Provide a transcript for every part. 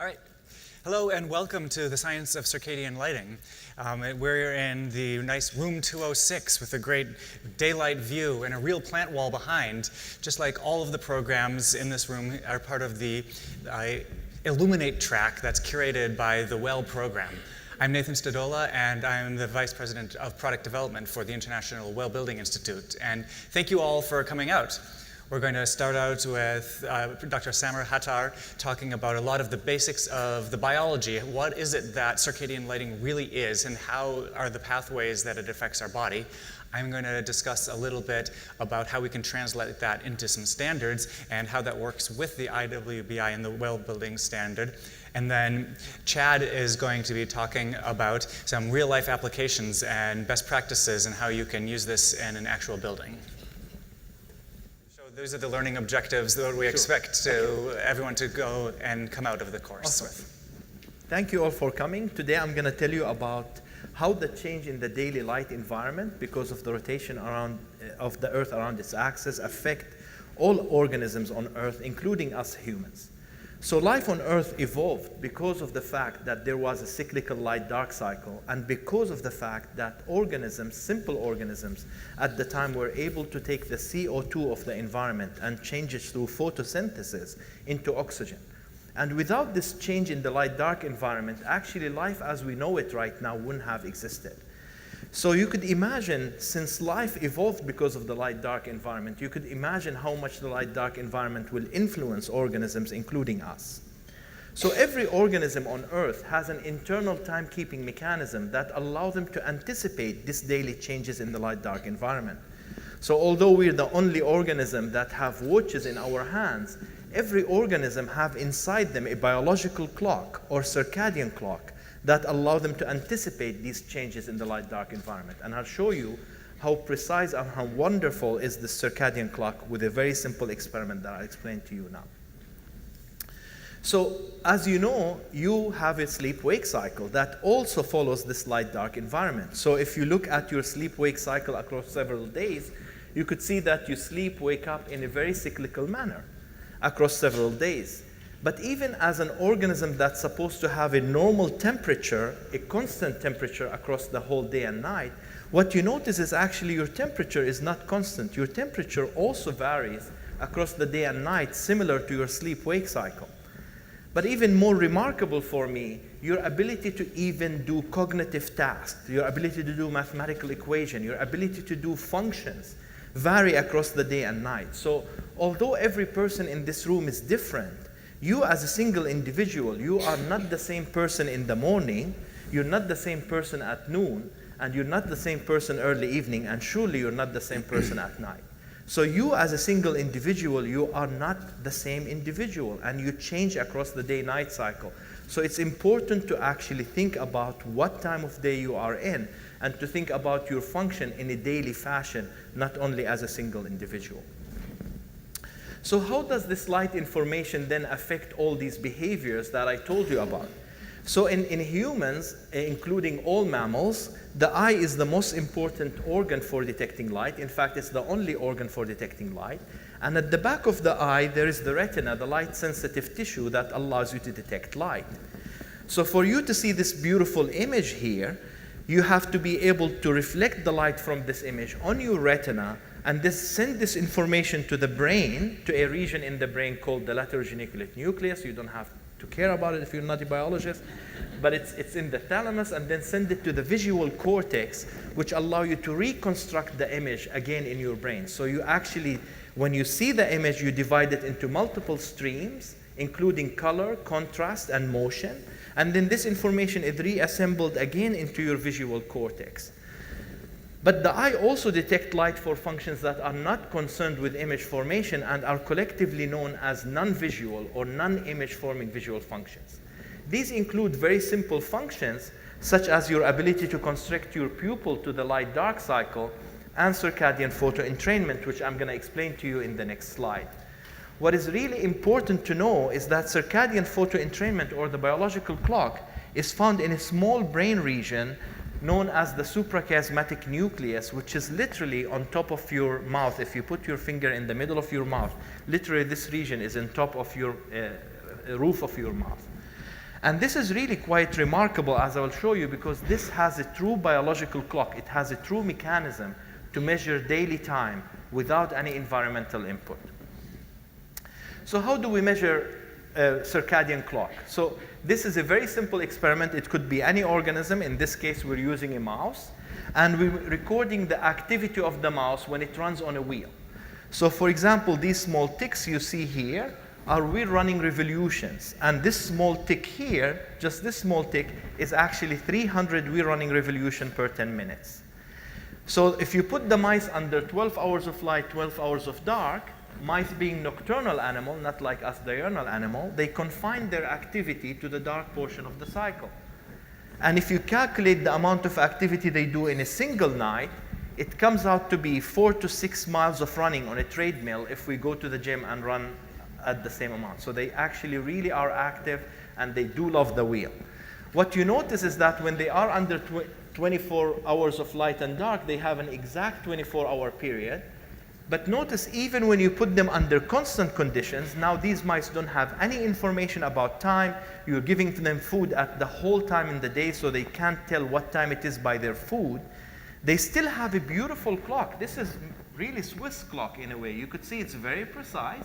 All right. Hello and welcome to the Science of Circadian Lighting. We're in the nice room 206 with a great daylight view and a real plant wall behind. Just like all of the programs in this room are part of the Illuminate track that's curated by the WELL program. I'm Nathan Stadola, and I'm the Vice President of Product Development for the International Well Building Institute. And thank you all for coming out. We're going to start out with Dr. Samer Hattar talking about a lot of the basics of the biology. What is it that circadian lighting really is, and how are the pathways that it affects our body? I'm going to discuss a little bit about how we can translate that into some standards and how that works with the IWBI and the well building standard. And then Chad is going to be talking about some real-life applications and best practices and how you can use this in an actual building. Those are the learning objectives that we expect everyone to go and come out of the course with. Thank you all for coming. Today I'm going to tell you about how the change in the daily light environment because of the rotation of the Earth around its axis affect all organisms on Earth, including us humans. So life on Earth evolved because of the fact that there was a cyclical light-dark cycle, and because of the fact that organisms, simple organisms, at the time were able to take the CO2 of the environment and change it through photosynthesis into oxygen. And without this change in the light-dark environment, actually life as we know it right now wouldn't have existed. So you could imagine, since life evolved because of the light-dark environment, you could imagine how much the light-dark environment will influence organisms, including us. So every organism on Earth has an internal timekeeping mechanism that allows them to anticipate these daily changes in the light-dark environment. So although we're the only organism that have watches in our hands, every organism have inside them a biological clock or circadian clock that allow them to anticipate these changes in the light-dark environment. And I'll show you how precise and how wonderful is the circadian clock with a very simple experiment that I'll explain to you now. So as you know, you have a sleep-wake cycle that also follows this light-dark environment. So if you look at your sleep-wake cycle across several days, you could see that you sleep, wake up in a very cyclical manner across several days. But even as an organism that's supposed to have a normal temperature, a constant temperature across the whole day and night, what you notice is actually your temperature is not constant. Your temperature also varies across the day and night, similar to your sleep-wake cycle. But even more remarkable for me, your ability to even do cognitive tasks, your ability to do mathematical equation, your ability to do functions vary across the day and night. So although every person in this room is different, you as a single individual, you are not the same person in the morning, you're not the same person at noon, and you're not the same person early evening, and surely you're not the same person at night. So you as a single individual, you are not the same individual, and you change across the day-night cycle. So it's important to actually think about what time of day you are in, and to think about your function in a daily fashion, not only as a single individual. So how does this light information then affect all these behaviors that I told you about? So in humans, including all mammals, the eye is the most important organ for detecting light. In fact, it's the only organ for detecting light. And at the back of the eye, there is the retina, the light-sensitive tissue that allows you to detect light. So for you to see this beautiful image here, you have to be able to reflect the light from this image on your retina and send this information to the brain, to a region in the brain called the lateral geniculate nucleus. You don't have to care about it if you're not a biologist, but it's in the thalamus, and then send it to the visual cortex, which allow you to reconstruct the image again in your brain. So you actually, when you see the image, you divide it into multiple streams, including color, contrast, and motion, and then this information is reassembled again into your visual cortex. But the eye also detects light for functions that are not concerned with image formation and are collectively known as non-visual or non-image forming visual functions. These include very simple functions such as your ability to constrict your pupil to the light-dark cycle and circadian photoentrainment, which I'm going to explain to you in the next slide. What is really important to know is that circadian photoentrainment, or the biological clock, is found in a small brain region known as the suprachiasmatic nucleus, which is literally on top of your mouth. If you put your finger in the middle of your mouth, literally this region is on top of your roof of your mouth. And this is really quite remarkable, as I will show you, because this has a true biological clock. It has a true mechanism to measure daily time without any environmental input. So how do we measure circadian clock? So this is a very simple experiment. It could be any organism. In this case, we're using a mouse. And we're recording the activity of the mouse when it runs on a wheel. So for example, these small ticks you see here are wheel running revolutions. And this small tick here, just this small tick, is actually 300 wheel running revolutions per 10 minutes. So if you put the mice under 12 hours of light, 12 hours of dark, mice being nocturnal animal, not like us diurnal animal, they confine their activity to the dark portion of the cycle. And if you calculate the amount of activity they do in a single night, it comes out to be 4 to 6 miles of running on a treadmill if we go to the gym and run at the same amount. So they actually really are active, and they do love the wheel. What you notice is that when they are under 24 hours of light and dark, they have an exact 24-hour period. But notice, even when you put them under constant conditions, now these mice don't have any information about time. You're giving them food at the whole time in the day, so they can't tell what time it is by their food. They still have a beautiful clock. This is really Swiss clock in a way. You could see it's very precise.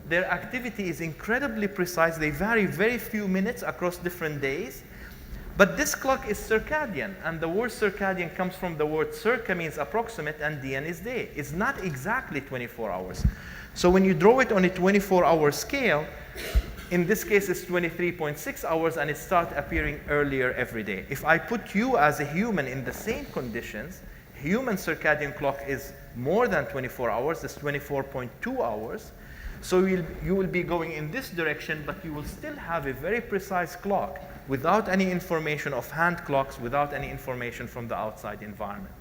Their activity is incredibly precise. They vary very few minutes across different days. But this clock is circadian, and the word circadian comes from the word circa, means approximate, and dian is day. It's not exactly 24 hours. So when you draw it on a 24-hour scale, in this case it's 23.6 hours, and it starts appearing earlier every day. If I put you as a human in the same conditions, human circadian clock is more than 24 hours. It's 24.2 hours. So you will be going in this direction, but you will still have a very precise clock without any information of hand clocks, without any information from the outside environment.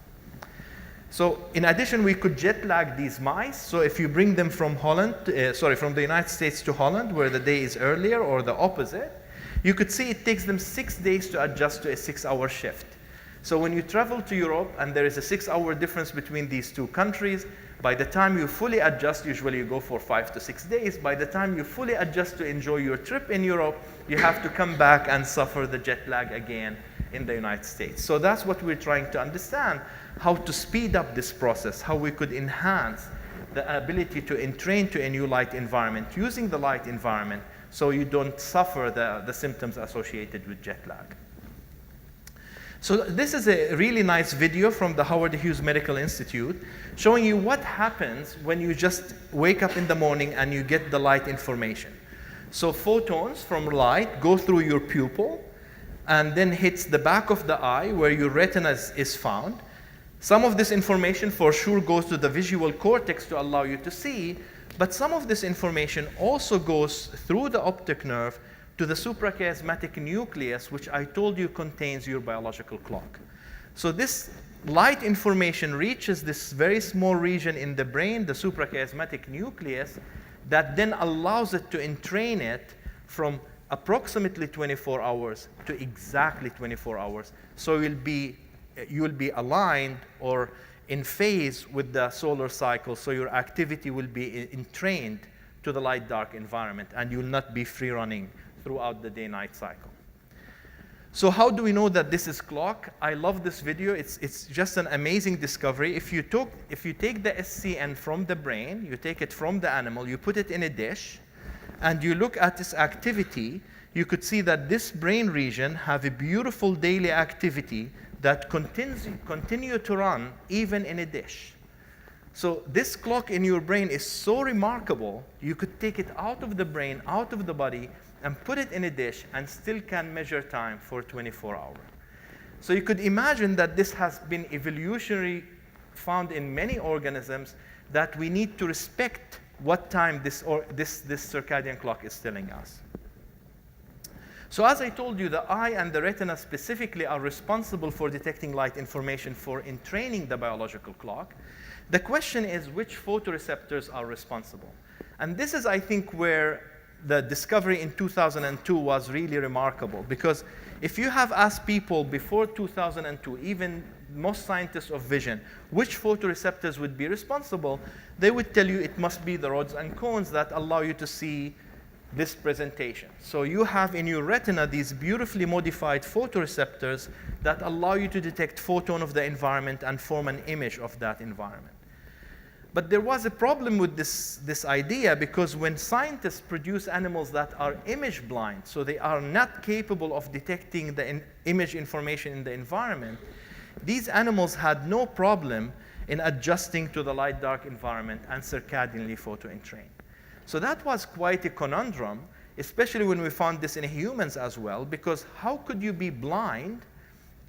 So in addition, we could jet lag these mice. So if you bring them from from the United States to Holland, where the day is earlier, or the opposite, you could see it takes them 6 days to adjust to a 6-hour shift. So when you travel to Europe, and there is a 6-hour difference between these two countries, by the time you fully adjust, usually you go for 5 to 6 days, by the time you fully adjust to enjoy your trip in Europe, you have to come back and suffer the jet lag again in the United States. So that's what we're trying to understand, how to speed up this process, how we could enhance the ability to entrain to a new light environment using the light environment, so you don't suffer the symptoms associated with jet lag. So this is a really nice video from the Howard Hughes Medical Institute showing you what happens when you just wake up in the morning and you get the light information. So photons from light go through your pupil and then hits the back of the eye where your retina is found. Some of this information for sure goes to the visual cortex to allow you to see, but some of this information also goes through the optic nerve to the suprachiasmatic nucleus, which I told you contains your biological clock. So this light information reaches this very small region in the brain, the suprachiasmatic nucleus, that then allows it to entrain it from approximately 24 hours to exactly 24 hours. So you will be aligned or in phase with the solar cycle, so your activity will be entrained to the light-dark environment, and you will not be free-running throughout the day-night cycle. So how do we know that this is clock? I love this video. It's just an amazing discovery. If you take the SCN from the brain, you take it from the animal, you put it in a dish, and you look at this activity, you could see that this brain region have a beautiful daily activity that continue to run even in a dish. So this clock in your brain is so remarkable, you could take it out of the brain, out of the body, and put it in a dish and still can measure time for 24 hours. So you could imagine that this has been evolutionary found in many organisms, that we need to respect what time this circadian clock is telling us. So as I told you, the eye and the retina specifically are responsible for detecting light information for entraining the biological clock. The question is, which photoreceptors are responsible? And this is, I think, where the discovery in 2002 was really remarkable, because if you have asked people before 2002, even most scientists of vision, which photoreceptors would be responsible, they would tell you it must be the rods and cones that allow you to see this presentation. So you have in your retina these beautifully modified photoreceptors that allow you to detect photon of the environment and form an image of that environment. But there was a problem with this idea, because when scientists produce animals that are image blind, so they are not capable of detecting the image information in the environment, these animals had no problem in adjusting to the light-dark environment and circadianly photo-entrain. So that was quite a conundrum, especially when we found this in humans as well, because how could you be blind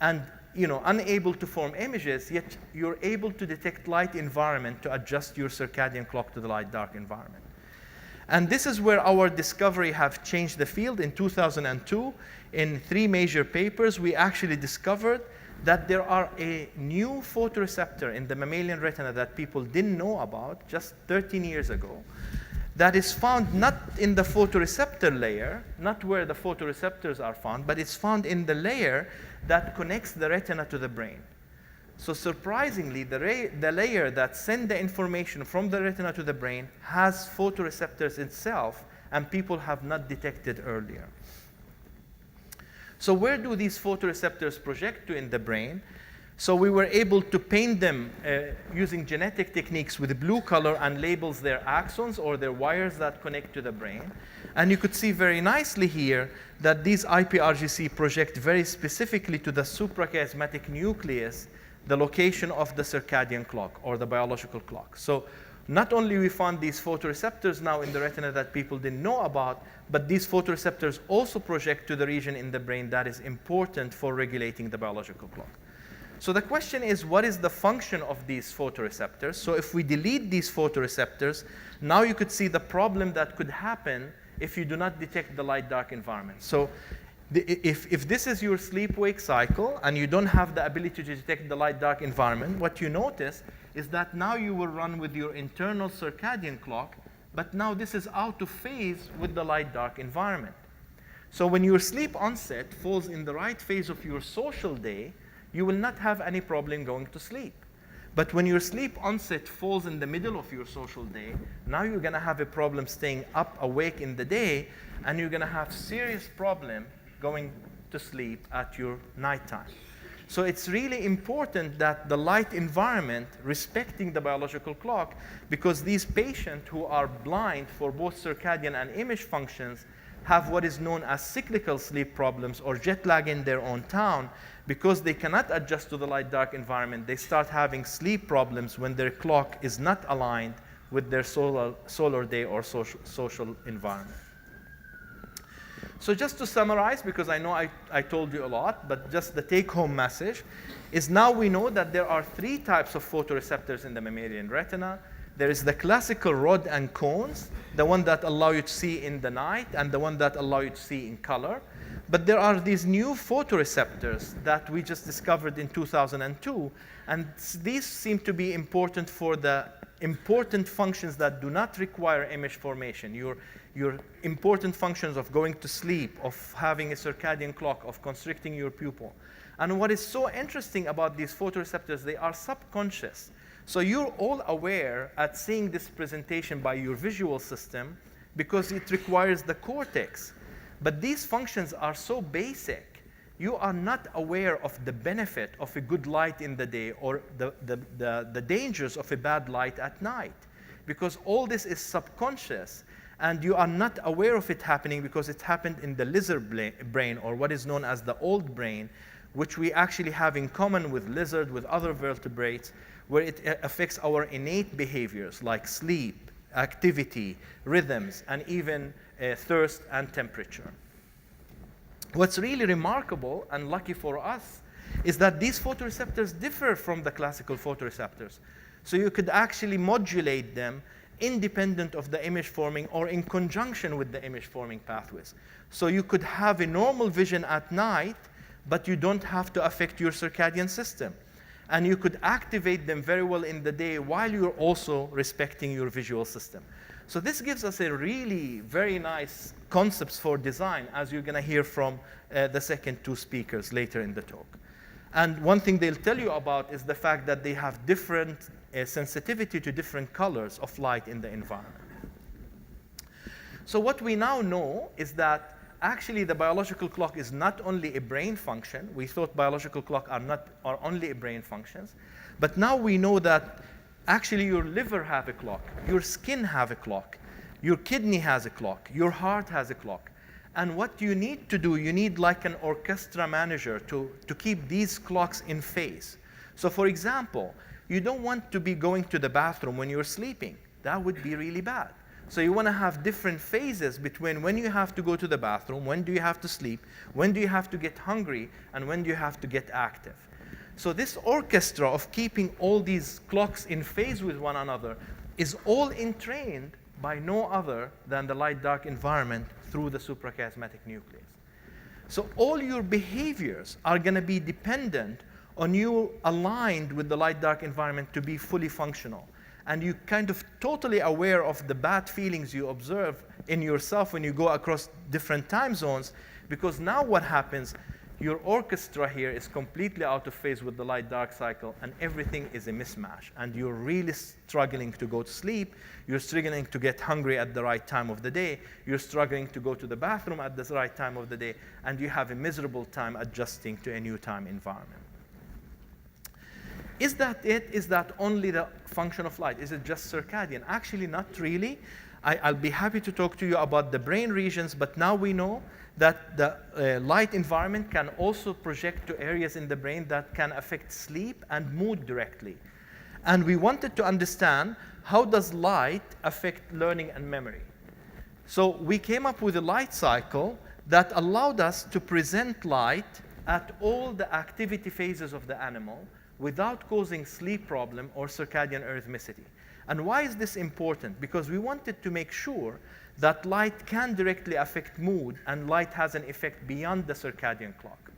and unable to form images, yet you're able to detect light environment to adjust your circadian clock to the light-dark environment? And this is where our discovery have changed the field. In 2002, in 3 major papers, we actually discovered that there are a new photoreceptor in the mammalian retina that people didn't know about just 13 years ago, that is found not in the photoreceptor layer, not where the photoreceptors are found, but it's found in the layer that connects the retina to the brain. So surprisingly, the layer that sends the information from the retina to the brain has photoreceptors itself, and people have not detected earlier. So where do these photoreceptors project to in the brain? So we were able to paint them using genetic techniques with blue color and labels their axons or their wires that connect to the brain. And you could see very nicely here that these IPRGC project very specifically to the suprachiasmatic nucleus, the location of the circadian clock or the biological clock. So not only we found these photoreceptors now in the retina that people didn't know about, but these photoreceptors also project to the region in the brain that is important for regulating the biological clock. So the question is, what is the function of these photoreceptors? So if we delete these photoreceptors, now you could see the problem that could happen if you do not detect the light-dark environment. So if this is your sleep-wake cycle and you don't have the ability to detect the light-dark environment, what you notice is that now you will run with your internal circadian clock, but now this is out of phase with the light-dark environment. So when your sleep onset falls in the right phase of your social day, you will not have any problem going to sleep. But when your sleep onset falls in the middle of your social day, now you're going to have a problem staying up awake in the day, and you're going to have serious problem going to sleep at your nighttime. So it's really important that the light environment respecting the biological clock, because these patients who are blind for both circadian and image functions have what is known as cyclical sleep problems or jet lag in their own town. Because they cannot adjust to the light-dark environment, they start having sleep problems when their clock is not aligned with their solar day or social environment. So just to summarize, because I know I told you a lot, but just the take-home message is now we know that there are 3 types of photoreceptors in the mammalian retina. There is the classical rod and cones, the one that allow you to see in the night and the one that allow you to see in color. But there are these new photoreceptors that we just discovered in 2002, and these seem to be important for the important functions that do not require image formation. Your important functions of going to sleep, of having a circadian clock, of constricting your pupil. And what is so interesting about these photoreceptors, they are subconscious. So you're all aware at seeing this presentation by your visual system because it requires the cortex. But these functions are so basic, you are not aware of the benefit of a good light in the day or the dangers of a bad light at night. Because all this is subconscious, and you are not aware of it happening because it happened in the lizard brain, or what is known as the old brain, which we actually have in common with lizard, with other vertebrates, where it affects our innate behaviors like sleep, activity, rhythms, and even thirst and temperature. What's really remarkable and lucky for us is that these photoreceptors differ from the classical photoreceptors. So you could actually modulate them independent of the image forming or in conjunction with the image forming pathways. So you could have a normal vision at night, but you don't have to affect your circadian system. And you could activate them very well in the day while you're also respecting your visual system. So this gives us a really very nice concepts for design, as you're going to hear from the second 2 speakers later in the talk. And one thing they'll tell you about is the fact that they have different sensitivity to different colors of light in the environment. So what we now know is that actually the biological clock is not only a brain function. We thought biological clock are only a brain functions. But now we know that actually your liver have a clock, your skin have a clock, your kidney has a clock, your heart has a clock. And what you need to do, you need like an orchestra manager to keep these clocks in phase. So for example, you don't want to be going to the bathroom when you're sleeping. That would be really bad. So you want to have different phases between when you have to go to the bathroom, when do you have to sleep, when do you have to get hungry, and when do you have to get active. So this orchestra of keeping all these clocks in phase with one another is all entrained by no other than the light-dark environment through the suprachiasmatic nucleus. So all your behaviors are going to be dependent on you aligned with the light-dark environment to be fully functional. And you kind of totally aware of the bad feelings you observe in yourself when you go across different time zones, because now what happens, your orchestra here is completely out of phase with the light-dark cycle, and everything is a mismatch. And you're really struggling to go to sleep. You're struggling to get hungry at the right time of the day. You're struggling to go to the bathroom at the right time of the day. And you have a miserable time adjusting to a new time environment. Is that it? Is that only the function of light? Is it just circadian? Actually, not really. I'll be happy to talk to you about the brain regions, but now we know that the light environment can also project to areas in the brain that can affect sleep and mood directly. And we wanted to understand, how does light affect learning and memory? So we came up with a light cycle that allowed us to present light at all the activity phases of the animal without causing sleep problem or circadian arrhythmicity. And why is this important? Because we wanted to make sure that light can directly affect mood, and light has an effect beyond the circadian clock.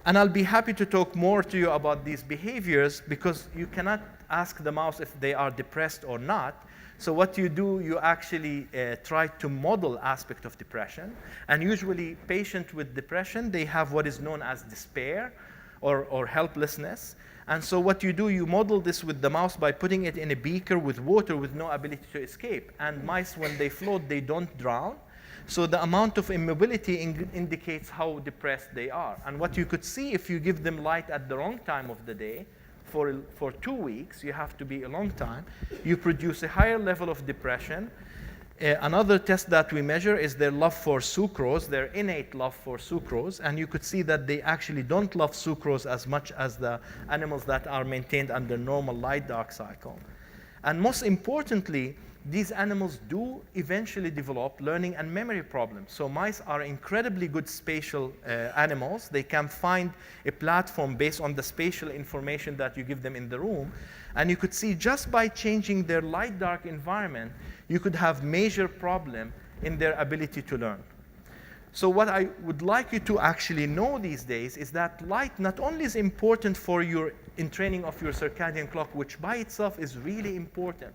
And I'll be happy to talk more to you about these behaviors, because you cannot ask the mouse if they are depressed or not. So what you do, you actually try to model aspect of depression. And usually patients with depression, they have what is known as despair or helplessness. And so what you do, you model this with the mouse by putting it in a beaker with water with no ability to escape. And mice, when they float, they don't drown. So the amount of immobility indicates how depressed they are. And what you could see, if you give them light at the wrong time of the day, for 2 weeks, you have to be a long time, you produce a higher level of depression. Another test that we measure is their love for sucrose, their innate love for sucrose. And you could see that they actually don't love sucrose as much as the animals that are maintained under normal light-dark cycle. And most importantly, these animals do eventually develop learning and memory problems. So mice are incredibly good spatial animals. They can find a platform based on the spatial information that you give them in the room. And you could see, just by changing their light-dark environment, you could have major problem in their ability to learn. So what I would like you to actually know these days is that light not only is important for your entraining of your circadian clock, which by itself is really important.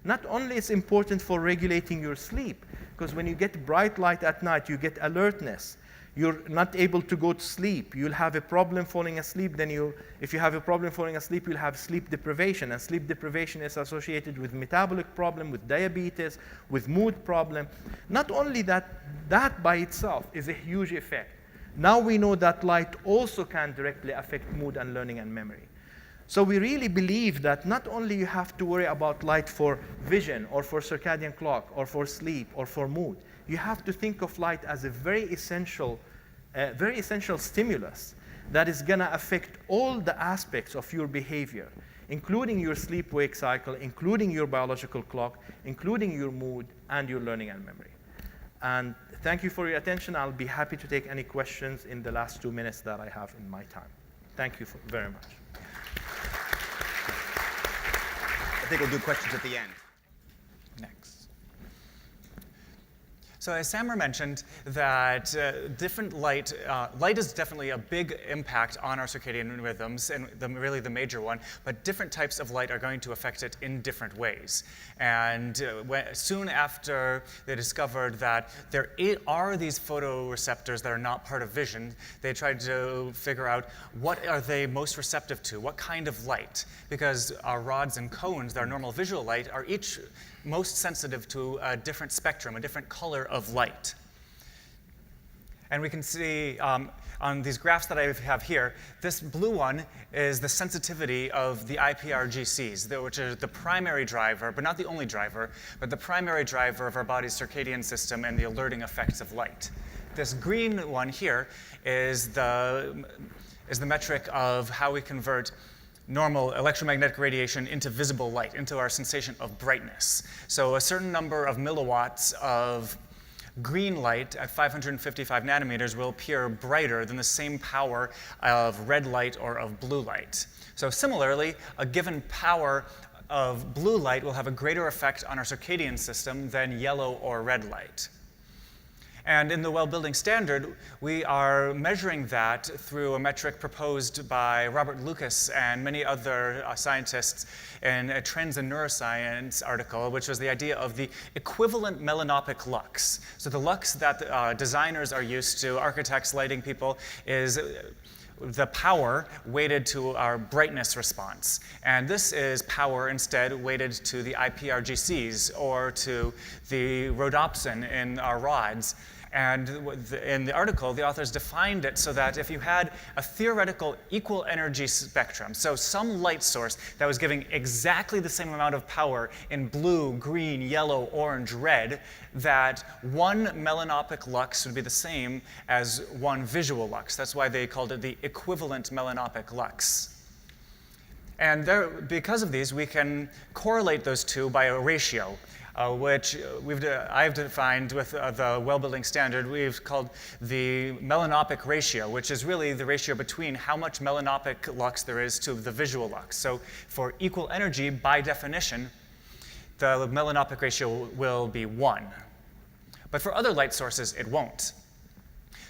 Not only is it important for regulating your sleep, because when you get bright light at night, you get alertness. You're not able to go to sleep. You'll have a problem falling asleep. If you have a problem falling asleep, you'll have sleep deprivation. And sleep deprivation is associated with metabolic problem, with diabetes, with mood problem. Not only that by itself is a huge effect. Now we know that light also can directly affect mood and learning and memory. So we really believe that not only you have to worry about light for vision or for circadian clock or for sleep or for mood, you have to think of light as a very essential stimulus that is going to affect all the aspects of your behavior, including your sleep-wake cycle, including your biological clock, including your mood and your learning and memory. And thank you for your attention. I'll be happy to take any questions in the last 2 minutes that I have in my time. Thank you very much. I think we'll do questions at the end. Next. So as Samer mentioned, that different light is definitely a big impact on our circadian rhythms, and really the major one, but different types of light are going to affect it in different ways. And soon after they discovered that there are these photoreceptors that are not part of vision, they tried to figure out what are they most receptive to, what kind of light, because our rods and cones, our normal visual light, are each most sensitive to a different spectrum, a different color of light. And we can see on these graphs that I have here, this blue one is the sensitivity of the IPRGCs, which are the primary driver, but not the only driver, but the primary driver of our body's circadian system and the alerting effects of light. This green one here is the metric of how we convert normal electromagnetic radiation into visible light, into our sensation of brightness. So a certain number of milliwatts of green light at 555 nanometers will appear brighter than the same power of red light or of blue light. So similarly, a given power of blue light will have a greater effect on our circadian system than yellow or red light. And in the well-building standard, we are measuring that through a metric proposed by Robert Lucas and many other scientists in a Trends in Neuroscience article, which was the idea of the equivalent melanopic lux. So the lux that designers are used to, architects, lighting people, is the power weighted to our brightness response. And this is power instead weighted to the IPRGCs or to the rhodopsin in our rods. And in the article, the authors defined it so that if you had a theoretical equal energy spectrum, so some light source that was giving exactly the same amount of power in blue, green, yellow, orange, red, that one melanopic lux would be the same as one visual lux. That's why they called it the equivalent melanopic lux. And because of these, we can correlate those two by a ratio. Which I've defined with the well-building standard we've called the melanopic ratio, which is really the ratio between how much melanopic lux there is to the visual lux. So for equal energy, by definition, the melanopic ratio will be 1. But for other light sources, it won't.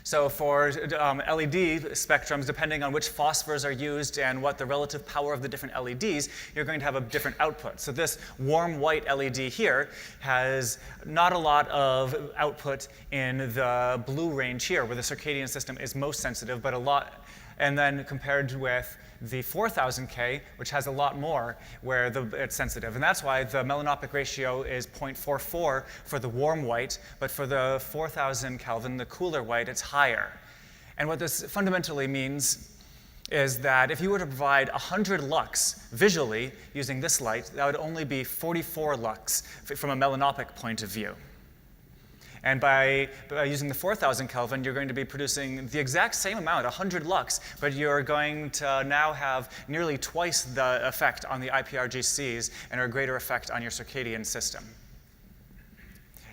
So for LED spectrums, depending on which phosphors are used and what the relative power of the different LEDs, you're going to have a different output. So this warm white LED here has not a lot of output in the blue range here, where the circadian system is most sensitive, but a lot, and then compared with the 4000K, which has a lot more where it's sensitive. And that's why the melanopic ratio is 0.44 for the warm white, but for the 4000 Kelvin, the cooler white, it's higher. And what this fundamentally means is that if you were to provide 100 lux visually using this light, that would only be 44 lux from a melanopic point of view. And by using the 4000 Kelvin, you're going to be producing the exact same amount, 100 lux, but you're going to now have nearly twice the effect on the IPRGCs and a greater effect on your circadian system.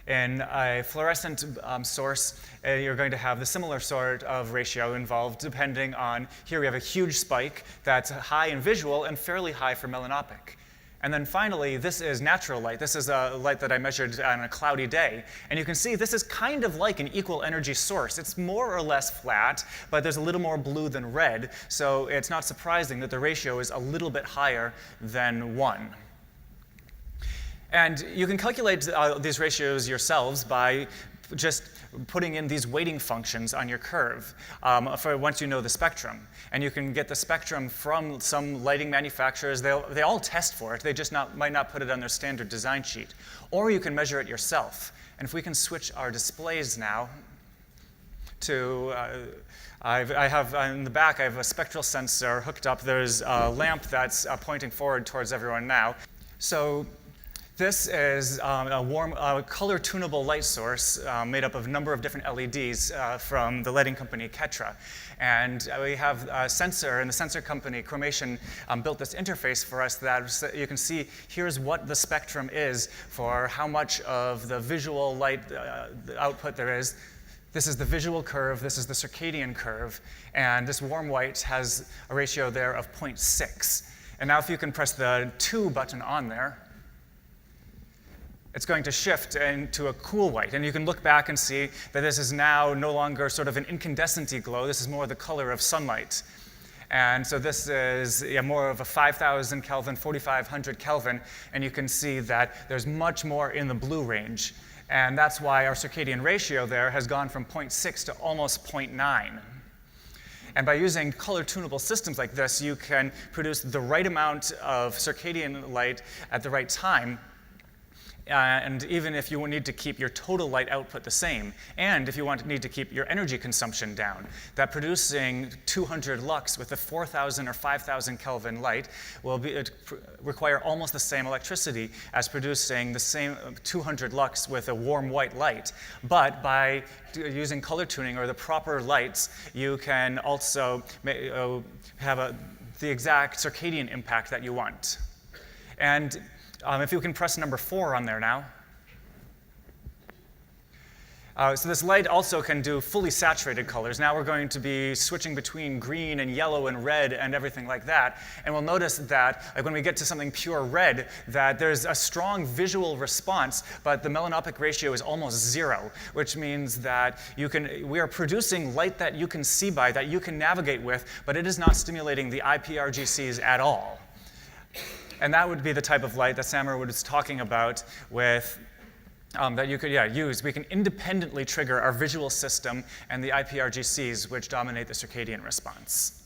In a fluorescent source, you're going to have the similar sort of ratio involved depending on, here we have a huge spike that's high in visual and fairly high for melanopic. And then finally, this is natural light. This is a light that I measured on a cloudy day. And you can see this is kind of like an equal energy source. It's more or less flat, but there's a little more blue than red. So it's not surprising that the ratio is a little bit higher than 1. And you can calculate these ratios yourselves by just putting in these weighting functions on your curve for once you know the spectrum. And you can get the spectrum from some lighting manufacturers. They all test for it. They just might not put it on their standard design sheet. Or you can measure it yourself. And if we can switch our displays now to, I have in the back, I have a spectral sensor hooked up. There's a lamp that's pointing forward towards everyone now. So this is a color tunable light source made up of a number of different LEDs from the lighting company Ketra. And we have a sensor, and the sensor company, Chromation, built this interface for us that you can see here's what the spectrum is for how much of the visual light output there is. This is the visual curve, this is the circadian curve, and this warm white has a ratio there of 0.6. And now if you can press the 2 button on there, it's going to shift into a cool white. And you can look back and see that this is now no longer sort of an incandescent-y glow. This is more the color of sunlight. And so this is more of a 5,000 Kelvin, 4,500 Kelvin. And you can see that there's much more in the blue range. And that's why our circadian ratio there has gone from 0.6 to almost 0.9. And by using color tunable systems like this, you can produce the right amount of circadian light at the right time and even if you need to keep your total light output the same, and if you need to keep your energy consumption down, that producing 200 lux with a 4,000 or 5,000 Kelvin light will require almost the same electricity as producing the same 200 lux with a warm white light. But by using color tuning or the proper lights, you can also have the exact circadian impact that you want. And if you can press number 4 on there now. So this light also can do fully saturated colors. Now we're going to be switching between green and yellow and red and everything like that. And we'll notice that when we get to something pure red, that there's a strong visual response, but the melanopic ratio is almost 0, which means that we are producing light that you can see by, that you can navigate with, but it is not stimulating the IPRGCs at all. And that would be the type of light that Samer was talking about with that you could use. We can independently trigger our visual system and the IPRGCs, which dominate the circadian response.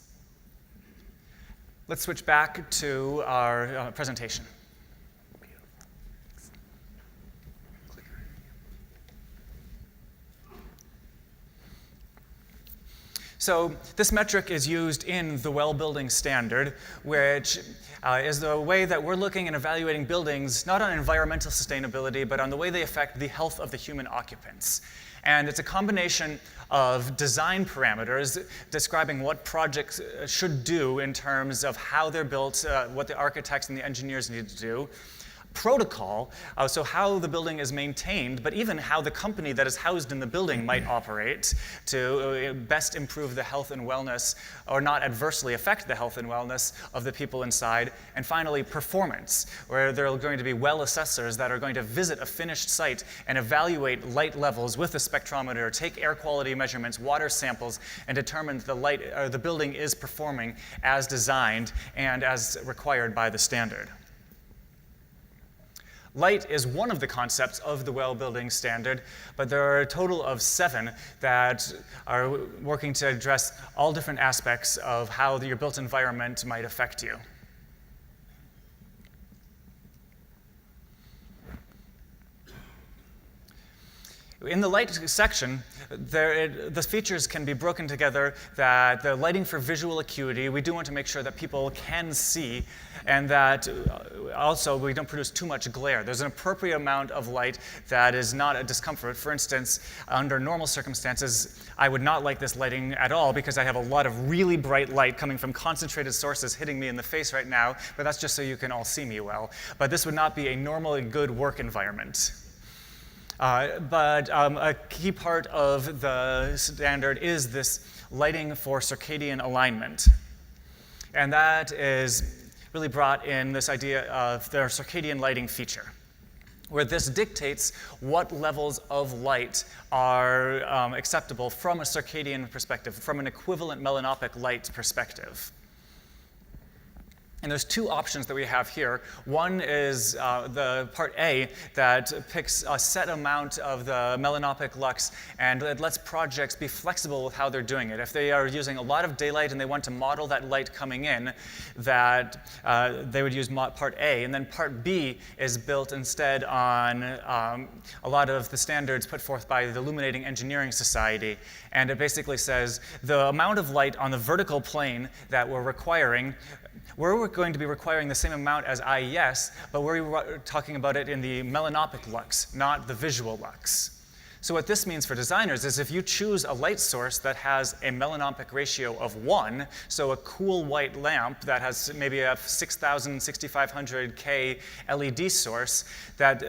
Let's switch back to our presentation. So this metric is used in the well building standard, which is the way that we're looking and evaluating buildings, not on environmental sustainability, but on the way they affect the health of the human occupants. And it's a combination of design parameters describing what projects should do in terms of how they're built, what the architects and the engineers need to do, protocol, so how the building is maintained, but even how the company that is housed in the building might operate to best improve the health and wellness, or not adversely affect the health and wellness of the people inside. And finally, performance, where there are going to be well assessors that are going to visit a finished site and evaluate light levels with a spectrometer, take air quality measurements, water samples, and determine that the building is performing as designed and as required by the standard. Light is one of the concepts of the well building standard, but there are a total of 7 that are working to address all different aspects of how your built environment might affect you. In the light section, the features can be broken together that the lighting for visual acuity, we do want to make sure that people can see, and that also we don't produce too much glare. There's an appropriate amount of light that is not a discomfort. For instance, under normal circumstances, I would not like this lighting at all because I have a lot of really bright light coming from concentrated sources hitting me in the face right now, but that's just so you can all see me well. But this would not be a normally good work environment. But a key part of the standard is this lighting for circadian alignment. And that is really brought in this idea of their circadian lighting feature, where this dictates what levels of light are acceptable from a circadian perspective, from an equivalent melanopic light perspective. And there's 2 options that we have here. One is the part A that picks a set amount of the melanopic lux, and it lets projects be flexible with how they're doing it. If they are using a lot of daylight and they want to model that light coming in, that they would use part A. And then part B is built instead on a lot of the standards put forth by the Illuminating Engineering Society. And it basically says the amount of light on the vertical plane that we're requiring, we're going to be requiring the same amount as IES, but we're talking about it in the melanopic lux, not the visual lux. So what this means for designers is if you choose a light source that has a melanopic ratio of 1, so a cool white lamp that has maybe a 6,000, 6,500 K LED source, that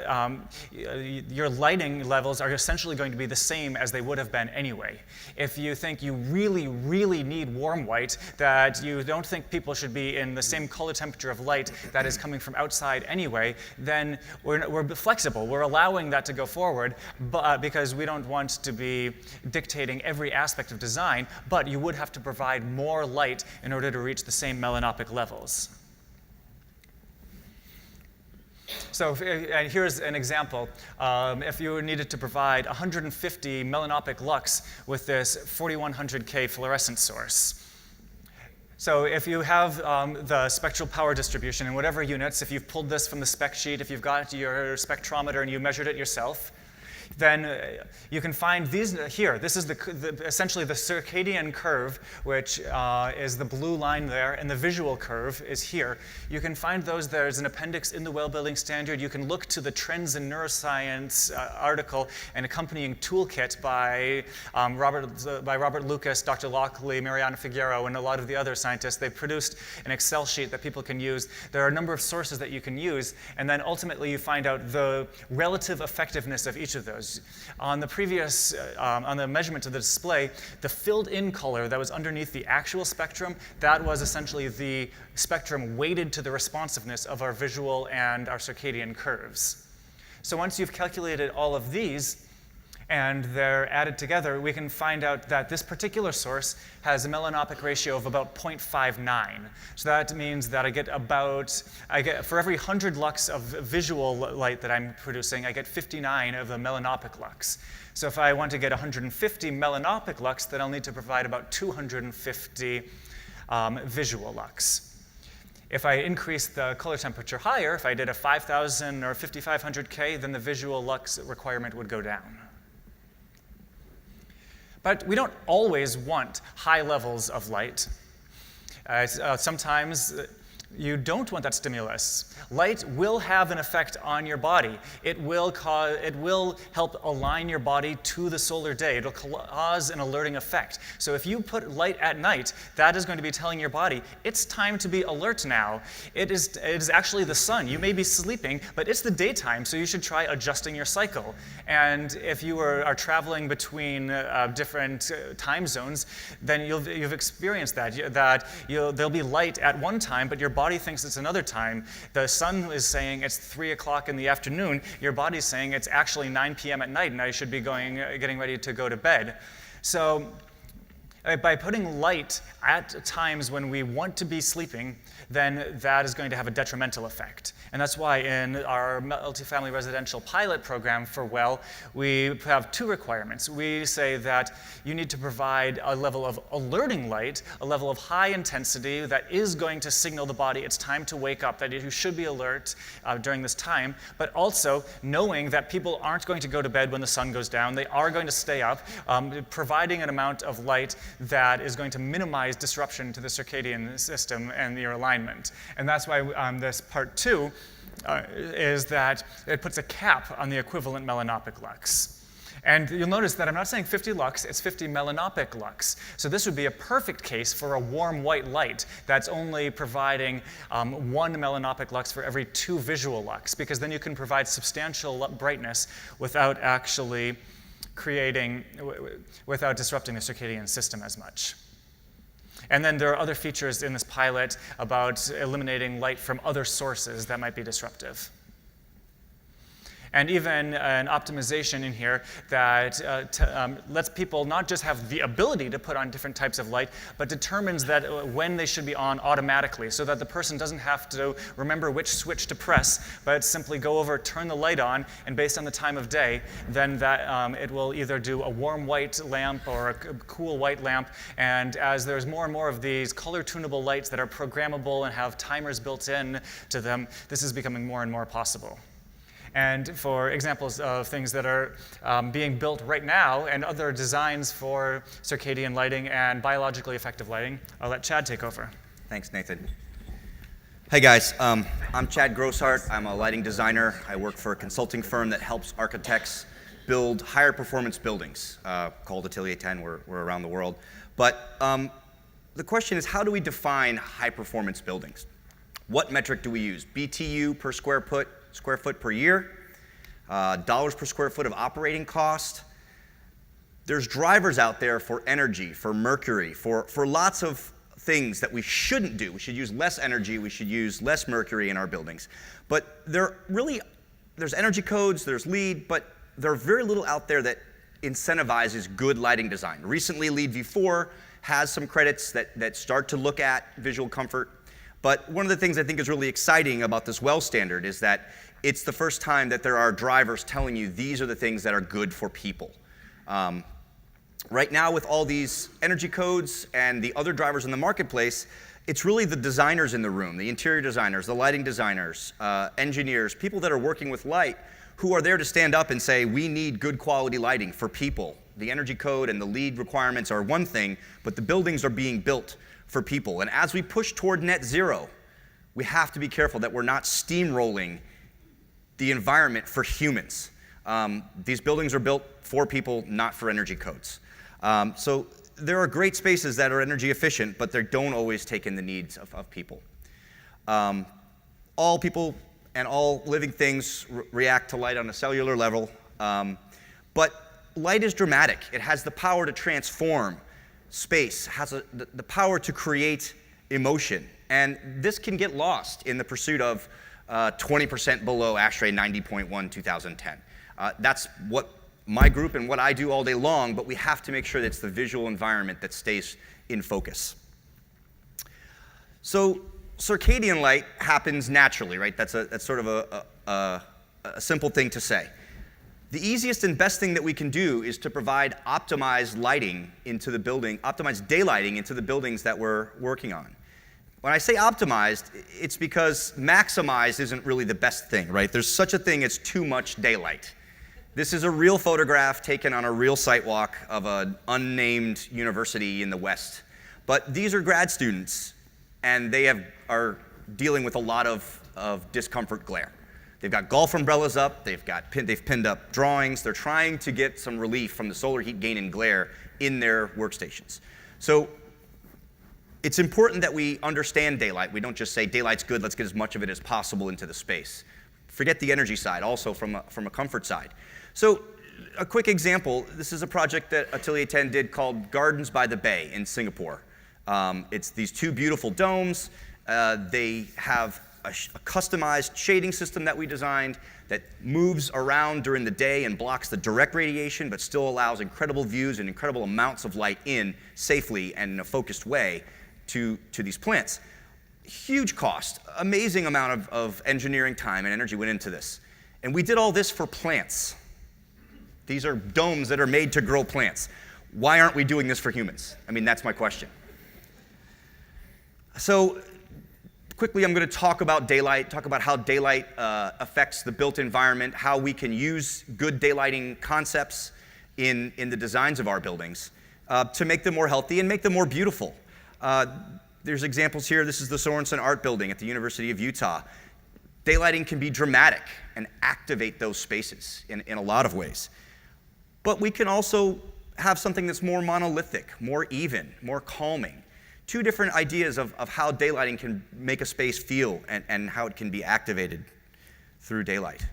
your lighting levels are essentially going to be the same as they would have been anyway. If you think you really, really need warm white, that you don't think people should be in the same color temperature of light that is coming from outside anyway, then we're flexible. We're allowing that to go forward, but because we don't want to be dictating every aspect of design, but you would have to provide more light in order to reach the same melanopic levels. So here's an example. If you needed to provide 150 melanopic lux with this 4100K fluorescent source, So if you have the spectral power distribution in whatever units, if you've pulled this from the spec sheet, if you've got your spectrometer and you measured it yourself, then you can find these here. This is essentially the circadian curve, which is the blue line there, and the visual curve is here. You can find those. There's an appendix in the Well Building Standard. You can look to the Trends in Neuroscience article and accompanying toolkit by Robert Lucas, Dr. Lockley, Mariana Figueroa, and a lot of the other scientists. They've produced an Excel sheet that people can use. There are a number of sources that you can use, and then ultimately you find out the relative effectiveness of each of those. On the previous, on the measurement of the display, the filled-in color that was underneath the actual spectrum, that was essentially the spectrum weighted to the responsiveness of our visual and our circadian curves. So once you've calculated all of these, and they're added together, we can find out that this particular source has a melanopic ratio of about 0.59. So that means that I get for every 100 lux of visual light that I'm producing, I get 59 of the melanopic lux. So if I want to get 150 melanopic lux, then I'll need to provide about 250 visual lux. If I increase the color temperature higher, if I did a 5,000 or 5,500 K, then the visual lux requirement would go down. But we don't always want high levels of light. Sometimes you don't want that stimulus. Light will have an effect on your body. It will help align your body to the solar day. It'll cause an alerting effect. So if you put light at night, that is going to be telling your body, it's time to be alert now. It is actually the sun. You may be sleeping, but it's the daytime, so you should try adjusting your cycle. And if you are traveling between different time zones, then you've experienced that. There'll be light at one time, but your body thinks it's another time. The sun is saying it's 3 o'clock in the afternoon. Your body's saying it's actually 9 p.m. at night, and I should be getting ready to go to bed. So by putting light at times when we want to be sleeping, then that is going to have a detrimental effect. And that's why in our multifamily residential pilot program for WELL, we have two requirements. We say that you need to provide a level of alerting light, a level of high intensity that is going to signal the body it's time to wake up, that you should be alert during this time, but also knowing that people aren't going to go to bed when the sun goes down. They are going to stay up, providing an amount of light that is going to minimize disruption to the circadian system and your alignment. And that's why this part 2 is that it puts a cap on the equivalent melanopic lux. And you'll notice that I'm not saying 50 lux, it's 50 melanopic lux. So this would be a perfect case for a warm white light that's only providing 1 melanopic lux for every 2 visual lux, because then you can provide substantial brightness without actually without disrupting the circadian system as much. And then there are other features in this pilot about eliminating light from other sources that might be disruptive. And even an optimization in here that lets people not just have the ability to put on different types of light, but determines that when they should be on automatically, so that the person doesn't have to remember which switch to press, but simply go over, turn the light on, and based on the time of day, then that it will either do a warm white lamp or a cool white lamp. And as there's more and more of these color tunable lights that are programmable and have timers built in to them, this is becoming more and more possible. And for examples of things that are being built right now and other designs for circadian lighting and biologically effective lighting, I'll let Chad take over. Thanks, Nathan. Hey guys, I'm Chad Grosshart. I'm a lighting designer. I work for a consulting firm that helps architects build higher performance buildings called Atelier 10. We're around the world. But the question is, how do we define high performance buildings? What metric do we use? BTU per square foot per year, dollars per square foot of operating cost. There's drivers out there for energy, for mercury, for lots of things that we shouldn't do. We should use less energy, we should use less mercury in our buildings. But there's energy codes, there's LEED, but there's very little out there that incentivizes good lighting design. Recently, LEED v4 has some credits that start to look at visual comfort. But one of the things I think is really exciting about this WELL standard is that it's the first time that there are drivers telling you these are the things that are good for people. Right now, with all these energy codes and the other drivers in the marketplace, It's really the designers in the room, the interior designers, the lighting designers, engineers, people that are working with light who are there to stand up and say, we need good quality lighting for people. The energy code and the LEED requirements are one thing, but the buildings are being built for people. And as we push toward net zero, we have to be careful that we're not steamrolling the environment for humans. These buildings are built for people, not for energy codes. So there are great spaces that are energy efficient, but they don't always take in the needs of people. All people and all living things react to light on a cellular level, but light is dramatic. It has the power to transform space, has the power to create emotion, and this can get lost in the pursuit of 20% below ASHRAE 90.1 2010. That's what my group and what I do all day long, but we have to make sure that it's the visual environment that stays in focus. So circadian light happens naturally, right? That's sort of a simple thing to say. The easiest and best thing that we can do is to provide optimized lighting into the building, optimized daylighting into the buildings that we're working on. When I say optimized, it's because maximized isn't really the best thing, right? There's such a thing as too much daylight. This is a real photograph taken on a real sidewalk of an unnamed university in the West. But these are grad students, and they are dealing with a lot of discomfort glare. They've got golf umbrellas up, they've pinned up drawings, they're trying to get some relief from the solar heat gain and glare in their workstations. So it's important that we understand daylight. We don't just say daylight's good, let's get as much of it as possible into the space. Forget the energy side, also from a comfort side. So a quick example, this is a project that Atelier 10 did called Gardens by the Bay in Singapore. It's these two beautiful domes. They have a customized shading system that we designed that moves around during the day and blocks the direct radiation, but still allows incredible views and incredible amounts of light in safely and in a focused way to these plants. Huge cost, amazing amount of engineering time and energy went into this. And we did all this for plants. These are domes that are made to grow plants. Why aren't we doing this for humans? I mean, that's my question. So quickly, I'm going to talk about daylight, talk about how daylight affects the built environment, how we can use good daylighting concepts in the designs of our buildings to make them more healthy and make them more beautiful. There's examples here. This is the Sorensen Art Building at the University of Utah. Daylighting can be dramatic and activate those spaces in a lot of ways. But we can also have something that's more monolithic, more even, more calming. Two different ideas of how daylighting can make a space feel and how it can be activated through daylight.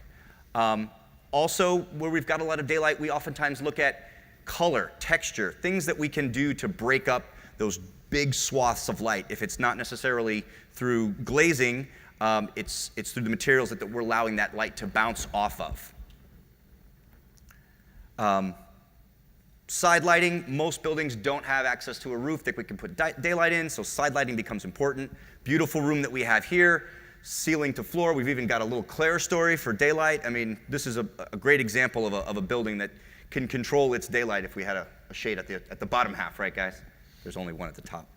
Also, where we've got a lot of daylight, we oftentimes look at color, texture, things that we can do to break up those big swaths of light. If it's not necessarily through glazing, it's through the materials that we're allowing that light to bounce off of. Side lighting, most buildings don't have access to a roof that we can put daylight in, so side lighting becomes important. Beautiful room that we have here, ceiling to floor. We've even got a little clerestory for daylight. I mean, this is a great example of a building that can control its daylight if we had a shade at the bottom half, right, guys? There's only one at the top.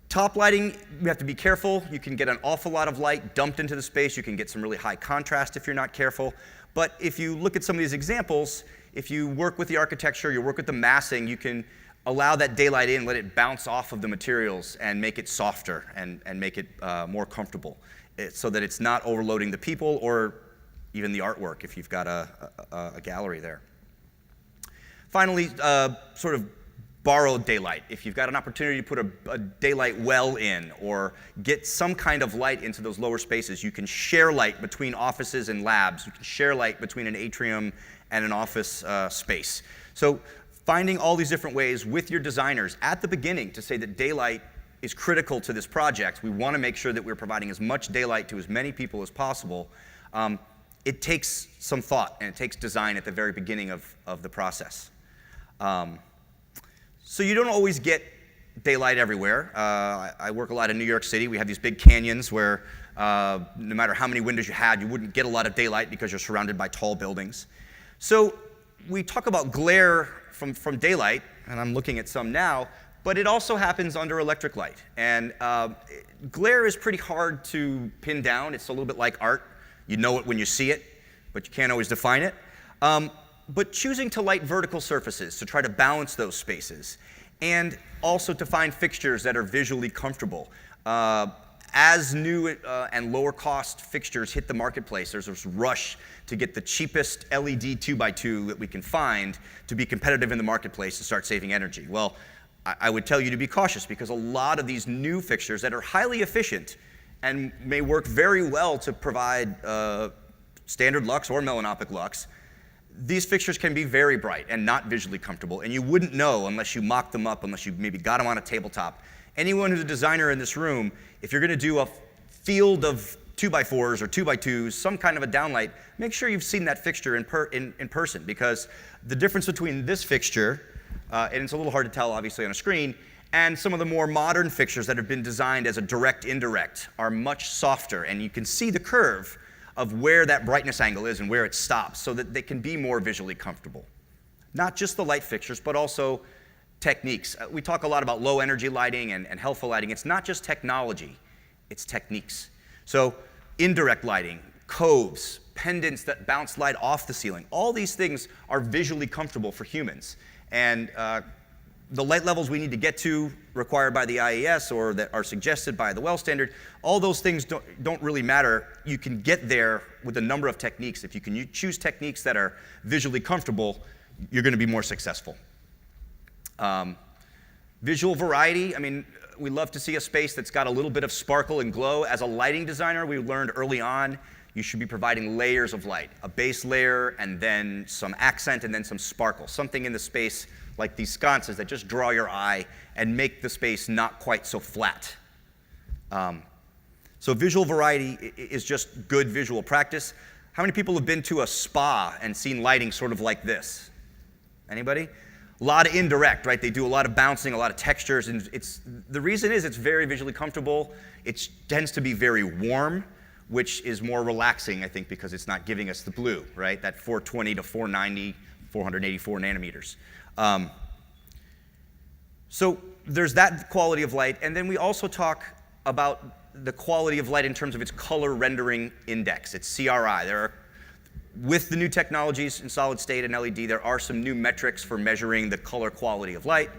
Top lighting, we have to be careful. You can get an awful lot of light dumped into the space. You can get some really high contrast if you're not careful. But if you look at some of these examples, if you work with the architecture, you work with the massing, you can allow that daylight in, let it bounce off of the materials and make it softer and make it more comfortable so that it's not overloading the people or even the artwork if you've got a gallery there. Finally, sort of borrowed daylight. If you've got an opportunity to put a daylight well in or get some kind of light into those lower spaces, you can share light between offices and labs. You can share light between an atrium and an office space. So finding all these different ways with your designers at the beginning to say that daylight is critical to this project. We want to make sure that we're providing as much daylight to as many people as possible. It takes some thought and it takes design at the very beginning of the process. So you don't always get daylight everywhere. I work a lot in New York City. We have these big canyons where no matter how many windows you had, you wouldn't get a lot of daylight because you're surrounded by tall buildings. So we talk about glare from daylight, and I'm looking at some now. but it also happens under electric light. And glare is pretty hard to pin down. It's a little bit like art. You know it when you see it, but you can't always define it. But choosing to light vertical surfaces to try to balance those spaces, and also to find fixtures that are visually comfortable. As new and lower cost fixtures hit the marketplace, there's this rush to get the cheapest LED 2x2 that we can find to be competitive in the marketplace and start saving energy. Well, I would tell you to be cautious, because a lot of these new fixtures that are highly efficient and may work very well to provide standard lux or melanopic lux, these fixtures can be very bright and not visually comfortable, and you wouldn't know unless you mocked them up, unless you maybe got them on a tabletop. Anyone who's a designer in this room, if you're going to do a field of 2x4s or 2x2s, some kind of a downlight, make sure you've seen that fixture in person, because the difference between this fixture, and it's a little hard to tell obviously on a screen, and some of the more modern fixtures that have been designed as a direct-indirect are much softer, and you can see the curve of where that brightness angle is and where it stops, so that they can be more visually comfortable. Not just the light fixtures, but also techniques. We talk a lot about low energy lighting and healthful lighting. It's not just technology, it's techniques. So indirect lighting, coves, pendants that bounce light off the ceiling, all these things are visually comfortable for humans. And the light levels we need to get to required by the IES or that are suggested by the WELL standard, all those things don't really matter. You can get there with a number of techniques. If you can choose techniques that are visually comfortable, you're going to be more successful. Visual variety, I mean, we love to see a space that's got a little bit of sparkle and glow. As a lighting designer, we learned early on you should be providing layers of light, a base layer and then some accent and then some sparkle, something in the space like these sconces that just draw your eye and make the space not quite so flat. So visual variety is just good visual practice. How many people have been to a spa and seen lighting sort of like this? Anybody? A lot of indirect, right? They do a lot of bouncing, a lot of textures, and the reason is it's very visually comfortable. It tends to be very warm, which is more relaxing, I think, because it's not giving us the blue, right? That 420 to 490, 484 nanometers. So there's that quality of light, and then we also talk about the quality of light in terms of its color rendering index, its CRI. With the new technologies in solid state and LED, there are some new metrics for measuring the color quality of light,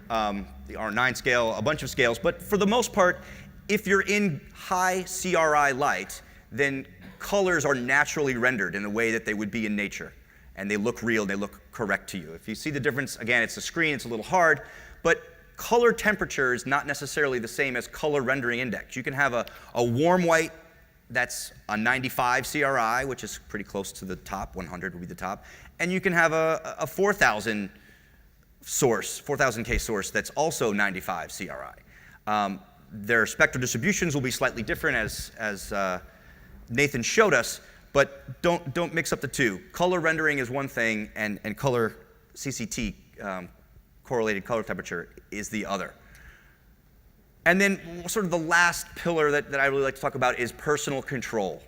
the R9 scale, a bunch of scales, but for the most part, if you're in high CRI light, then colors are naturally rendered in the way that they would be in nature, and they look real, they look correct to you. If you see the difference, again, it's a screen, it's a little hard, but color temperature is not necessarily the same as color rendering index. You can have a warm white that's a 95 CRI, which is pretty close to the top, 100 would be the top, and you can have a 4,000 source, 4,000K source that's also 95 CRI. Their spectral distributions will be slightly different as Nathan showed us, but don't mix up the two. Color rendering is one thing, and color CCT, correlated color temperature, is the other. And then sort of the last pillar that I really like to talk about is personal control.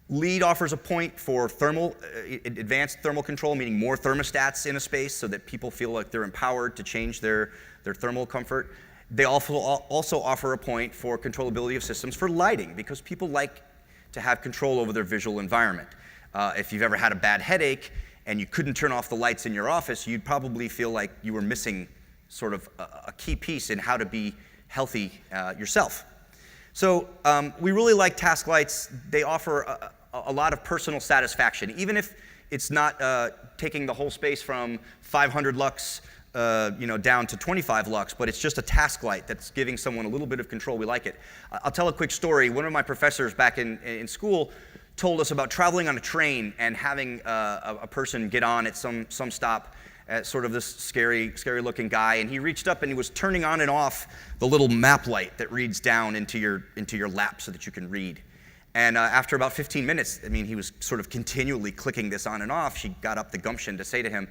LEED offers a point for advanced thermal control, meaning more thermostats in a space so that people feel like they're empowered to change their thermal comfort. They also offer a point for controllability of systems for lighting, because people like to have control over their visual environment. If you've ever had a bad headache and you couldn't turn off the lights in your office, you'd probably feel like you were missing sort of a key piece in how to be healthy yourself. So we really like task lights. They offer a lot of personal satisfaction, even if it's not taking the whole space from 500 lux down to 25 lux, but it's just a task light that's giving someone a little bit of control. We like it. I'll tell a quick story. One of my professors back in school told us about traveling on a train and having a person get on at some stop, sort of this scary looking guy, and he reached up and he was turning on and off the little map light that reads down into your lap so that you can read. And after about 15 minutes, I mean, he was sort of continually clicking this on and off. She got up the gumption to say to him,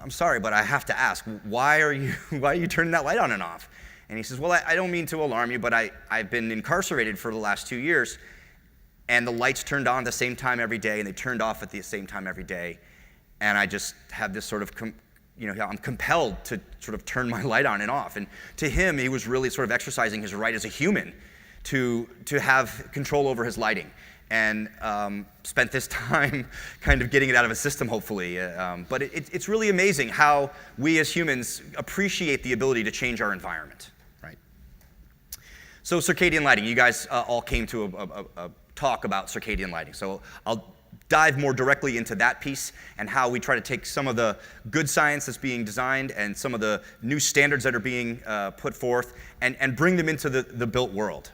"I'm sorry, but I have to ask, why are you turning that light on and off?" And he says, "Well, I don't mean to alarm you, but I've been incarcerated for the last 2 years, and the lights turned on at the same time every day, and they turned off at the same time every day. And I just have this sort of I'm compelled to sort of turn my light on and off. And to him, he was really sort of exercising his right as a human to have control over his lighting. And spent this time kind of getting it out of his system, hopefully. But it's really amazing how we as humans appreciate the ability to change our environment, right? So circadian lighting, you guys all came to a talk about circadian lighting. So I'll dive more directly into that piece and how we try to take some of the good science that's being designed and some of the new standards that are being put forth and bring them into the built world.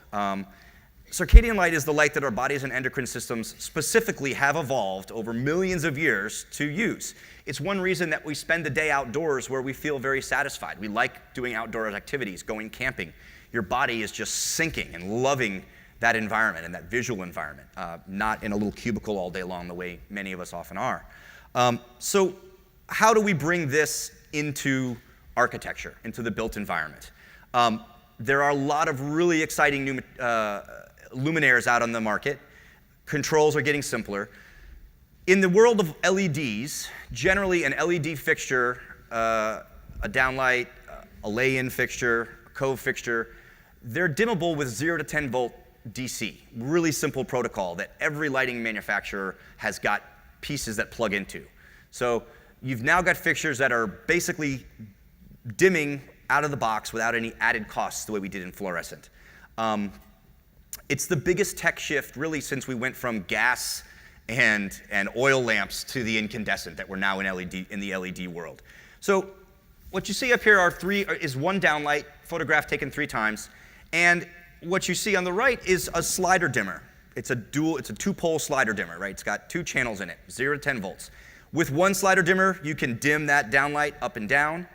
Circadian light is the light that our bodies and endocrine systems specifically have evolved over millions of years to use. It's one reason that we spend the day outdoors where we feel very satisfied. We like doing outdoor activities, going camping. Your body is just sinking and loving that environment and that visual environment, not in a little cubicle all day long the way many of us often are. So how do we bring this into architecture, into the built environment? There are a lot of really exciting new luminaires out on the market. Controls are getting simpler. In the world of LEDs, generally an LED fixture, a downlight, a lay-in fixture, a cove fixture, they're dimmable with 0 to 10 volt DC. Really simple protocol that every lighting manufacturer has got pieces that plug into. So you've now got fixtures that are basically dimming out of the box without any added costs the way we did in fluorescent. It's the biggest tech shift really since we went from gas and oil lamps to the incandescent that we're now in the LED world. So what you see up here is one downlight, photograph taken 3 times, and what you see on the right is a slider dimmer. It's a 2-pole slider dimmer, right? It's got 2 channels in it, 0 to 10 volts. With one slider dimmer, you can dim that downlight up and down,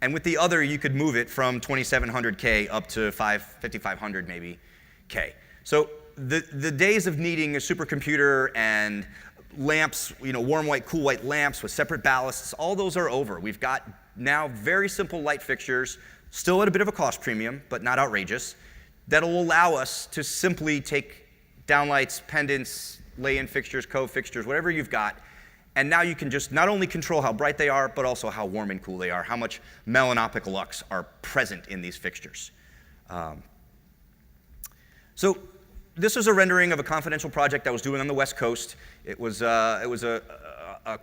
and with the other, you could move it from 2700K up to 5500 maybe K. So the days of needing a supercomputer and lamps, warm white, cool white lamps with separate ballasts, all those are over. We've got now very simple light fixtures, still at a bit of a cost premium, but not outrageous, that'll allow us to simply take downlights, pendants, lay-in fixtures, cove fixtures, whatever you've got, and now you can just not only control how bright they are, but also how warm and cool they are, how much melanopic lux are present in these fixtures. So this was a rendering of a confidential project I was doing on the West Coast. It was a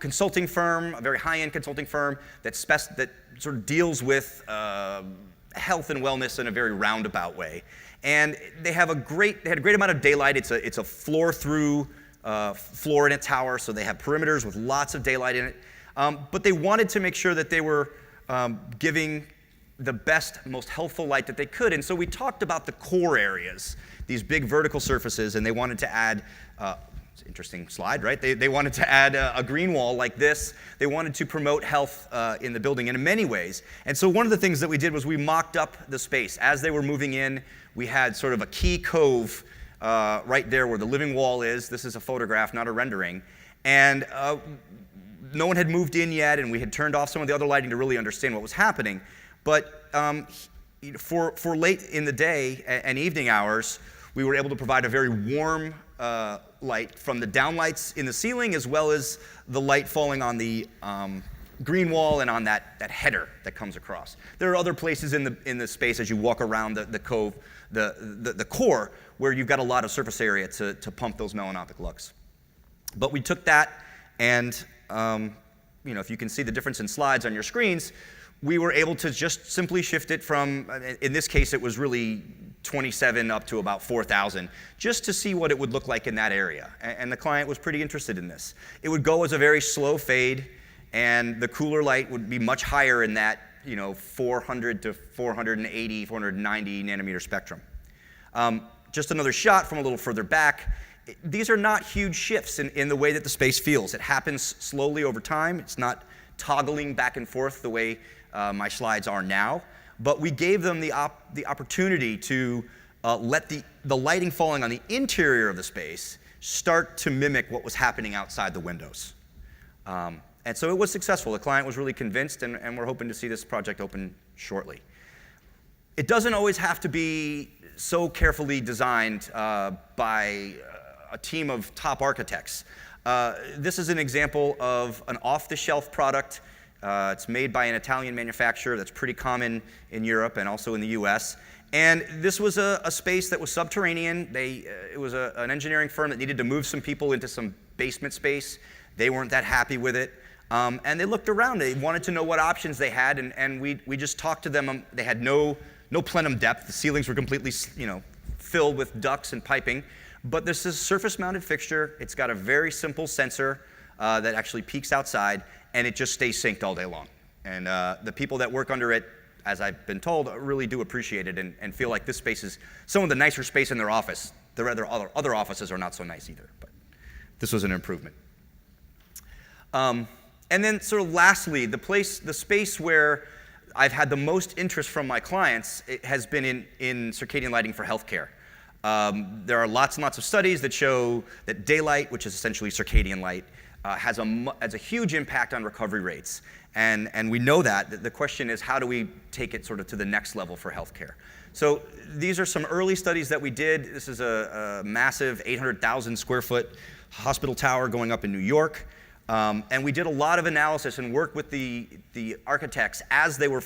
consulting firm, a very high-end consulting firm that sort of deals with health and wellness in a very roundabout way. And they had a great amount of daylight. It's a floor-through floor in a tower, so they have perimeters with lots of daylight in it. But they wanted to make sure that they were giving the best, most healthful light that they could. And so we talked about the core areas, these big vertical surfaces, and they wanted to add, it's an interesting slide, right? They wanted to add a green wall like this. They wanted to promote health in the building in many ways. And so one of the things that we did was we mocked up the space. As they were moving in, we had sort of a key cove right there where the living wall is. This is a photograph, not a rendering. And no one had moved in yet, and we had turned off some of the other lighting to really understand what was happening. But for late in the day and evening hours, we were able to provide a very warm light from the downlights in the ceiling, as well as the light falling on the green wall and on that header that comes across. There are other places in the space as you walk around the cove, the core, where you've got a lot of surface area to pump those melanopic lux. But we took that, and if you can see the difference in slides on your screens, we were able to just simply shift it from, in this case, it was really 27 up to about 4,000, just to see what it would look like in that area. And the client was pretty interested in this. It would go as a very slow fade, and the cooler light would be much higher in that 400 to 480, 490 nanometer spectrum. Just another shot from a little further back. These are not huge shifts in the way that the space feels. It happens slowly over time. It's not toggling back and forth the way my slides are now. But we gave them the opportunity to let the lighting falling on the interior of the space start to mimic what was happening outside the windows. And so it was successful. The client was really convinced, and we're hoping to see this project open shortly. It doesn't always have to be so carefully designed by a team of top architects. This is an example of an off-the-shelf product. It's made by an Italian manufacturer that's pretty common in Europe and also in the US. And this was a space that was subterranean. It was an engineering firm that needed to move some people into some basement space. They weren't that happy with it. And they looked around. They wanted to know what options they had, and we just talked to them. They had no plenum depth. The ceilings were completely, filled with ducts and piping. But this is a surface-mounted fixture. It's got a very simple sensor that actually peeks outside, and it just stays synced all day long. And the people that work under it, as I've been told, really do appreciate it and feel like this space is some of the nicer space in their office. Their other offices are not so nice either, but this was an improvement. And then sort of lastly, the space where I've had the most interest from my clients has been in circadian lighting for healthcare. There are lots and lots of studies that show that daylight, which is essentially circadian light, has a huge impact on recovery rates. And we know that. The question is, how do we take it sort of to the next level for healthcare? So these are some early studies that we did. This is a massive 800,000 square foot hospital tower going up in New York. And we did a lot of analysis and work with the architects as they were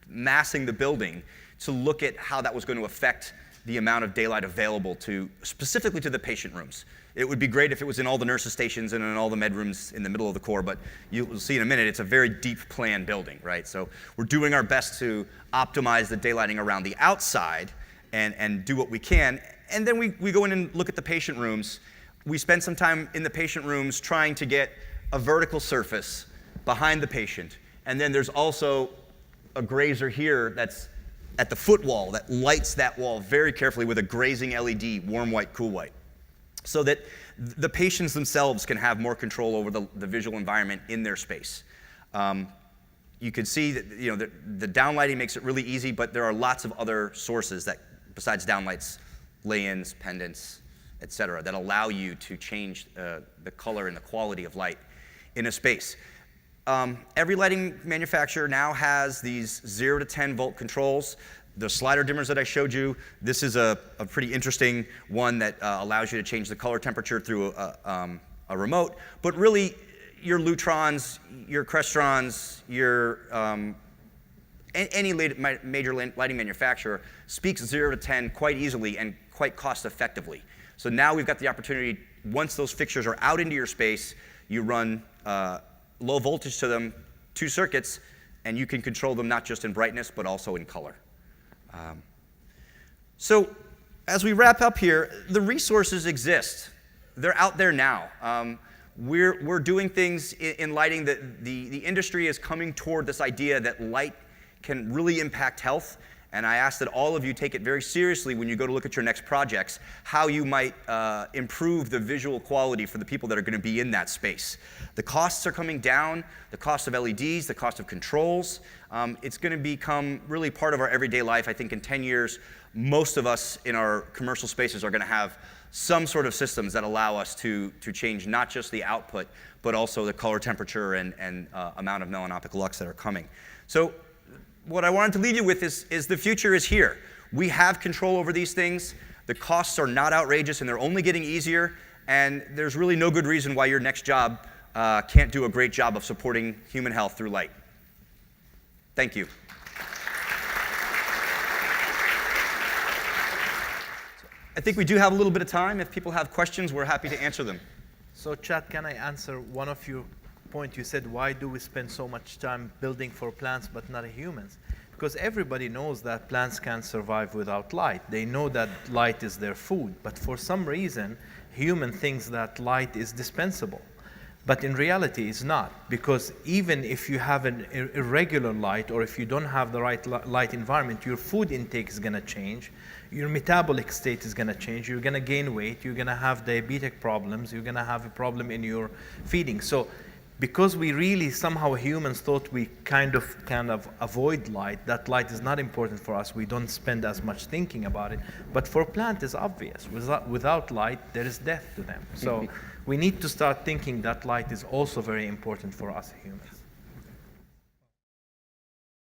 massing the building to look at how that was going to affect the amount of daylight available specifically to the patient rooms. It would be great if it was in all the nurses' stations and in all the med rooms in the middle of the core, but you'll see in a minute, it's a very deep plan building, right? So we're doing our best to optimize the daylighting around the outside and do what we can. And then we go in and look at the patient rooms. We spend some time in the patient rooms trying to get a vertical surface behind the patient. And then there's also a grazer here that's at the foot wall that lights that wall very carefully with a grazing LED, warm white, cool white, so that the patients themselves can have more control over the visual environment in their space. You can see that the downlighting makes it really easy, but there are lots of other sources that, besides downlights, lay-ins, pendants, et cetera, that allow you to change the color and the quality of light in a space. Every lighting manufacturer now has these 0 to 10 volt controls. The slider dimmers that I showed you, this is a pretty interesting one that allows you to change the color temperature through a remote. But really, your Lutrons, your Crestrons, any major lighting manufacturer speaks 0 to 10 quite easily and quite cost effectively. So now we've got the opportunity, once those fixtures are out into your space, you run low voltage to them, 2 circuits, and you can control them not just in brightness, but also in color. So as we wrap up here, the resources exist. They're out there now. We're doing things in lighting that the industry is coming toward this idea that light can really impact health. And I ask that all of you take it very seriously when you go to look at your next projects, how you might improve the visual quality for the people that are going to be in that space. The costs are coming down, the cost of LEDs, the cost of controls. It's going to become really part of our everyday life. I think in 10 years, most of us in our commercial spaces are going to have some sort of systems that allow us to change not just the output, but also the color temperature and amount of melanopic lux that are coming. So what I wanted to leave you with is the future is here. We have control over these things. The costs are not outrageous, and they're only getting easier. And there's really no good reason why your next job can't do a great job of supporting human health through light. Thank you. I think we do have a little bit of time. If people have questions, we're happy to answer them. So, Chad, can I answer one of your point? You said, why do we spend so much time building for plants but not humans? Because everybody knows that plants can't survive without light. They know that light is their food, but for some reason, human thinks that light is dispensable. But in reality, it's not, because even if you have an irregular light, or if you don't have the right light environment, your food intake is going to change, your metabolic state is going to change, you're going to gain weight, you're going to have diabetic problems, you're going to have a problem in your feeding. So because we really somehow humans thought we kind of avoid light, that light is not important for us, we don't spend as much thinking about it. But for plant, it's obvious. Without light, there is death to them. So we need to start thinking that light is also very important for us humans.